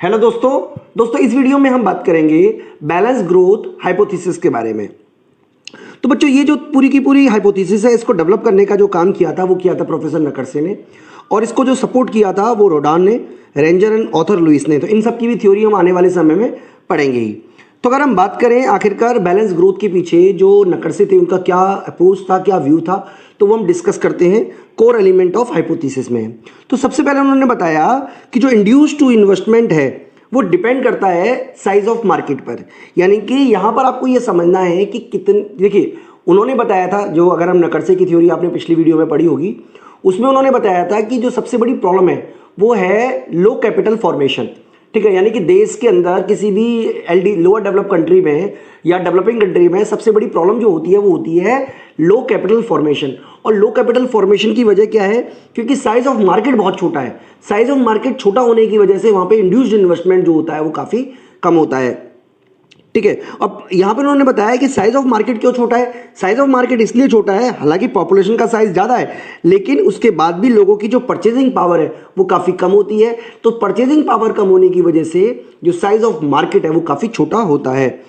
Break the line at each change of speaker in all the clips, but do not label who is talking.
Hello दोस्तों इस video में हम बात करेंगे बैलेंस ग्रोथ हाइपोथेसिस के बारे में। तो बच्चों ये जो पूरी की पूरी हाइपोथेसिस है इसको डेवलप करने का जो काम किया था वो किया था प्रोफेसर नकर्से ने, और इसको जो सपोर्ट किया था वो रोडान ने, रेंजर एंड ऑथर लुइस ने। तो इन सब की भी थ्योरी हम आने वाले समय में पढ़ेंगे ही। तो अगर हम बात करें आखिरकार बैलेंस ग्रोथ के पीछे जो नकर्से थे उनका क्या अप्रोच था, क्या व्यू था, तो वो हम डिस्कस करते हैं कोर एलिमेंट ऑफ हाइपोथेसिस में। तो सबसे पहले उन्होंने बताया कि जो इंड्यूस टू इन्वेस्टमेंट है वो डिपेंड करता है साइज ऑफ मार्केट पर। यानी कि यहाँ पर आपको ये समझना है कि कितने, देखिए उन्होंने बताया था, जो अगर हम नकर्से की थ्योरी आपने पिछली वीडियो में पढ़ी होगी उसमें उन्होंने बताया था कि जो सबसे बड़ी प्रॉब्लम है वो है लो कैपिटल फॉर्मेशन। ठीक है, यानी कि देश के अंदर किसी भी एलडी लोअर डेवलप कंट्री में या डेवलपिंग कंट्री में सबसे बड़ी प्रॉब्लम जो होती है वो होती है लो कैपिटल फॉर्मेशन। और लो कैपिटल फॉर्मेशन की वजह क्या है? क्योंकि साइज ऑफ मार्केट बहुत छोटा है। साइज ऑफ मार्केट छोटा होने की वजह से वहां पे इंड्यूस्ड इन्वेस्टमेंट जो होता है वो काफी कम होता है। ठीक है, अब यहां पर उन्होंने बताया कि साइज ऑफ मार्केट क्यों छोटा है। साइज ऑफ मार्केट इसलिए छोटा है, हालांकि पॉपुलेशन का साइज ज्यादा है, लेकिन उसके बाद भी लोगों की जो परचेजिंग पावर है वो काफी कम होती है। तो परचेजिंग पावर कम होने की वजह से जो साइज ऑफ मार्केट है वो काफी छोटा होता है।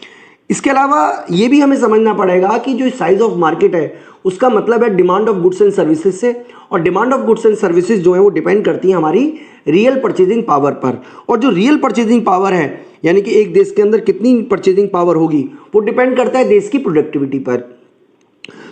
इसके अलावा ये भी हमें समझना पड़ेगा कि जो साइज ऑफ मार्केट है उसका मतलब है demand of goods and services से, और demand of goods and services जो है वो डिपेंड करती है हमारी रियल परचेजिंग पावर पर। और जो रियल परचेजिंग पावर है, यानी कि एक देश के अंदर कितनी परचेजिंग पावर होगी, वो डिपेंड करता है देश की प्रोडक्टिविटी पर।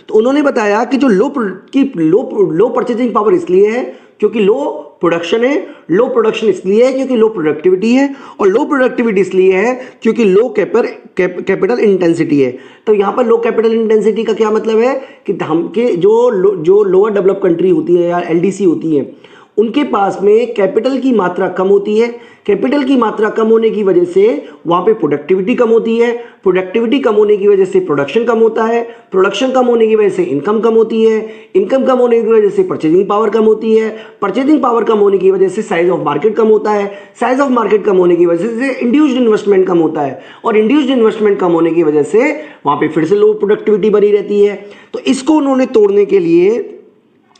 तो उन्होंने बताया कि जो लो परचेजिंग पावर इसलिए है क्योंकि लो प्रोडक्शन है, लो प्रोडक्शन इसलिए है क्योंकि लो प्रोडक्टिविटी है, और लो प्रोडक्टिविटी इसलिए है क्योंकि लो कैपिटल इंटेंसिटी है। तो यहाँ पर लो कैपिटल इंटेंसिटी का क्या मतलब है कि हम के जो लोअर डेवलप कंट्री होती है या एलडीसी होती है उनके पास में कैपिटल की मात्रा कम होती है। कैपिटल की मात्रा कम होने की वजह से वहां पे प्रोडक्टिविटी कम होती है, प्रोडक्टिविटी कम होने की वजह से प्रोडक्शन कम होता है, प्रोडक्शन कम होने की वजह से इनकम कम होती है, इनकम कम होने की वजह से परचेजिंग पावर कम होती है, परचेजिंग पावर कम होने की वजह से साइज ऑफ मार्केट कम होता है, साइज ऑफ मार्केट कम होने की वजह से इंड्यूस्ड इन्वेस्टमेंट कम होता है, और इंड्यूस्ड इन्वेस्टमेंट कम होने की वजह से वहां पर फिर से लो प्रोडक्टिविटी बनी रहती है। तो इसको उन्होंने तोड़ने के लिए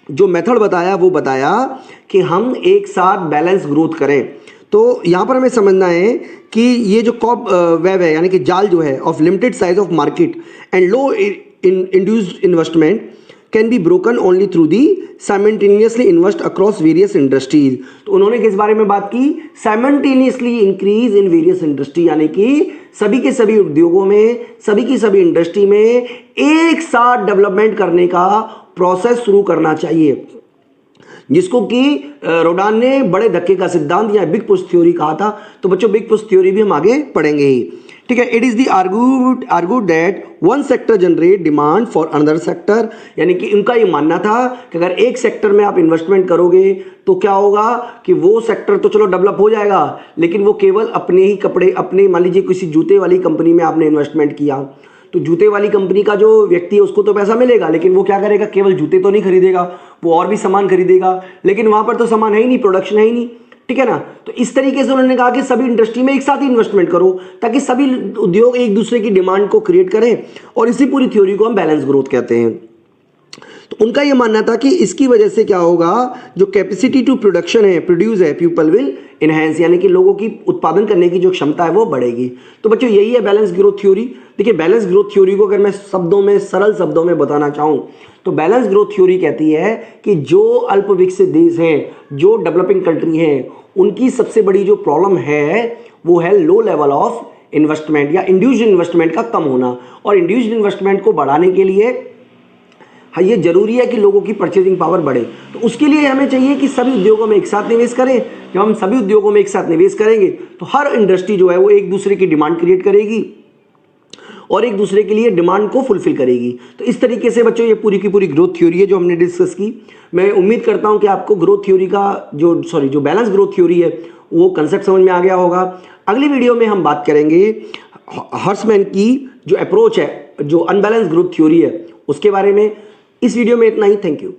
जो मेथड बताया वो बताया कि हम एक साथ बैलेंस ग्रोथ करें। तो यहाँ पर हमें समझना है कि ये जो कॉब वेब है, यानी कि जाल जो है of limited size of market and low induced investment can be broken only through the simultaneously invest across various industries. तो उन्होंने किस बारे में बात की? Simultaneously increase in various industry, यानी कि सभी के सभी उद्योगों में, सभी की सभी इंडस्ट्री में एक साथ डेवलपमेंट करने का प्रोसेस शुरू करना चाहिए, जिसको कि रोडान ने बड़े धक्के का सिद्धांत या बिग पुश थ्योरी कहा था। तो बच्चों बिग पुश थ्योरी भी हम आगे पढ़ेंगे ही। ठीक है, it is the argued that one sector generate demand for another sector, यानी कि उनका ये मानना था कि अगर एक सेक्टर में आप इन्वेस्टमेंट करोगे तो क्या होगा कि वो सेक्टर तो चलो डेवलप हो जाएगा, लेकिन वो केवल अपने ही कपड़े, अपने मान लीजिए किसी जूते वाली कंपनी में आपने इन्वेस्टमेंट किया तो जूते वाली कंपनी का जो व्यक्ति है उसको तो पैसा मिलेगा, लेकिन वो क्या करेगा, केवल जूते तो नहीं खरीदेगा, वो और भी सामान खरीदेगा, लेकिन वहां पर तो सामान है ही नहीं, प्रोडक्शन है ही नहीं। ठीक है ना। तो इस तरीके से उन्होंने कहा कि सभी इंडस्ट्री में एक साथ ही इन्वेस्टमेंट करो ताकि सभी उद्योग एक दूसरे की डिमांड को क्रिएट करें, और इसी पूरी थ्योरी को हम बैलेंस ग्रोथ कहते हैं। तो उनका यह मानना था कि इसकी वजह से क्या होगा, जो कैपेसिटी टू प्रोडक्शन है, प्रोड्यूस है, पीपल विल इनहेंस, यानी कि लोगों की उत्पादन करने की जो क्षमता है वो बढ़ेगी। तो बच्चों यही है बैलेंस ग्रोथ थ्योरी। देखिए बैलेंस ग्रोथ थ्योरी को अगर मैं शब्दों में, सरल शब्दों में बताना चाहूं तो बैलेंस ग्रोथ थ्योरी कहती है कि जो अल्प विकसित देश हैं, जो डेवलपिंग कंट्री हैं, उनकी सबसे बड़ी जो प्रॉब्लम है वो है लो लेवल ऑफ इन्वेस्टमेंट या इंड्यूस्ड इन्वेस्टमेंट का कम होना। और इंड्यूस्ड इन्वेस्टमेंट को बढ़ाने के लिए हाँ ये जरूरी है कि लोगों की परचेजिंग पावर बढ़े। तो उसके लिए हमें चाहिए कि सभी उद्योगों में एक साथ निवेश करें। जब हम सभी उद्योगों में एक साथ निवेश करेंगे तो हर इंडस्ट्री जो है वो एक दूसरे की डिमांड क्रिएट करेगी और एक दूसरे के लिए डिमांड को फुलफिल करेगी। तो इस तरीके से बच्चों ये पूरी की पूरी ग्रोथ थ्योरी है जो हमने डिस्कस की। मैं उम्मीद करता हूं कि आपको ग्रोथ थ्योरी का जो बैलेंस ग्रोथ थ्योरी है वो कंसेप्ट समझ में आ गया होगा। अगली वीडियो में हम बात करेंगे हर्समैन की जो अप्रोच है, जो अनबैलेंस ग्रोथ थ्योरी है, उसके बारे में। इस वीडियो में इतना ही। Thank you.